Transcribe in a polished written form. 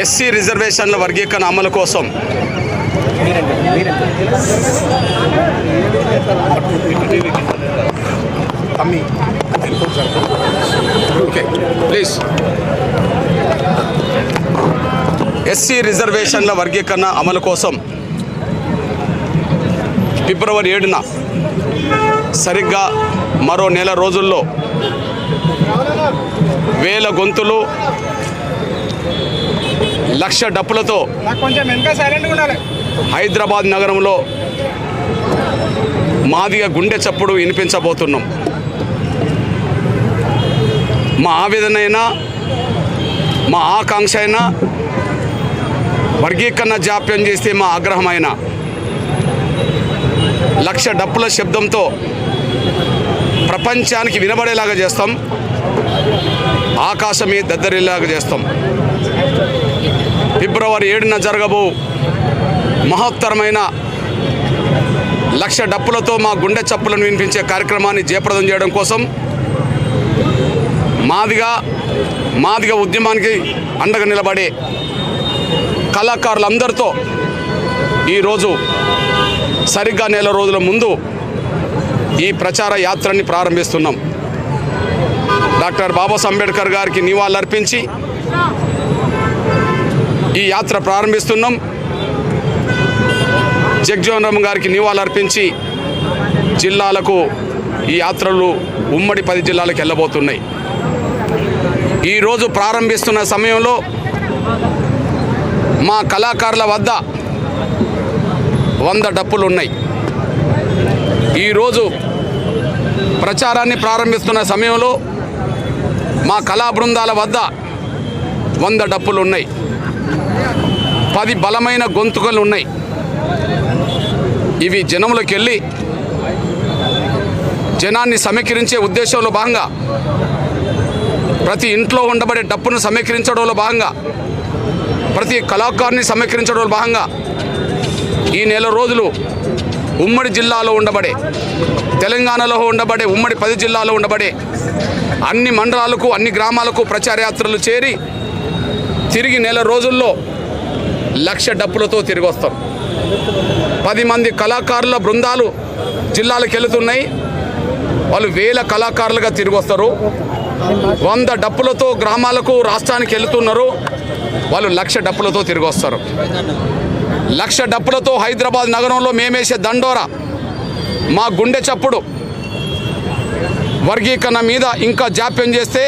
SC రిజర్వేషన్ల వర్గీకరణ అమలు కోసం ప్లీజ్ ఎస్సీ రిజర్వేషన్ల వర్గీకరణ అమలు కోసం ఫిబ్రవరి 7న సరిగ్గా మరో నెల రోజుల్లో వేల గొంతులు లక్ష డప్పులతో హైదరాబాద్ నగరంలో మాదిగ గుండె చప్పుడు వినిపించబోతున్నాం. మా ఆవేదన అయినా మా ఆకాంక్ష అయినా వర్గీకరణ జాప్యం చేస్తే మా ఆగ్రహమైన లక్ష డప్పుల శబ్దంతో ప్రపంచానికి వినబడేలాగా చేస్తాం, ఆకాశమే దద్దరిల్లాగా చేస్తాం. ఫిబ్రవరి 7న జరగబో మహత్తరమైన లక్ష డప్పులతో మా గుండె చప్పులను వినిపించే కార్యక్రమాన్ని జయప్రదం చేయడం కోసం మాదిగ ఉద్యమానికి అండగా నిలబడే కళాకారులందరితో ఈరోజు సరిగ్గా నెల రోజుల ముందు ఈ ప్రచార యాత్రని ప్రారంభిస్తున్నాం. డాక్టర్ బాబాసాహెబ్ అంబేద్కర్ గారికి నివాళులర్పించి ఈ యాత్ర ప్రారంభిస్తున్నాం. జగ్జీవన్ రామ్ గారికి నివాళులర్పించి జిల్లాలకు ఈ యాత్రలు ఉమ్మడి 10 జిల్లాలకు వెళ్ళబోతున్నాయి. ఈరోజు ప్రారంభిస్తున్న సమయంలో మా కళాకారుల వద్ద 100 డప్పులు ఉన్నాయి. ఈరోజు ప్రచారాన్ని ప్రారంభిస్తున్న సమయంలో మా కళా బృందాల వద్ద 100 డప్పులు ఉన్నాయి. 10 బలమైన గొంతుకలు ఉన్నాయి. ఇవి జనంలోకి వెళ్ళి జనాన్ని సమీకరించే ఉద్దేశంలో భాగంగా ప్రతి ఇంట్లో ఉండబడే డప్పును సమీకరించడంలో భాగంగా ప్రతి కళాకారుని సమీకరించడంలో భాగంగా ఈ నెల రోజులు ఉమ్మడి జిల్లాలో ఉండబడే తెలంగాణలో ఉండబడే ఉమ్మడి 10 జిల్లాలో ఉండబడే అన్ని మండలాలకు అన్ని గ్రామాలకు ప్రచార యాత్రలు చేరి తిరిగి నెల రోజుల్లో లక్ష డప్పులతో తిరిగి వస్తాం. 10 మంది కళాకారుల బృందాలు జిల్లాలకు వెళుతున్నాయి. వాళ్ళు వేల కళాకారులుగా తిరిగి వస్తారు. 100 డప్పులతో గ్రామాలకు రాష్ట్రానికి వెళుతున్నారు. వాళ్ళు లక్ష డప్పులతో తిరిగి వస్తారు. లక్ష డప్పులతో హైదరాబాద్ నగరంలో మేమేసే దండోరా మా గుండె చప్పుడు వర్గీకరణ మీద ఇంకా జాప్యం చేస్తే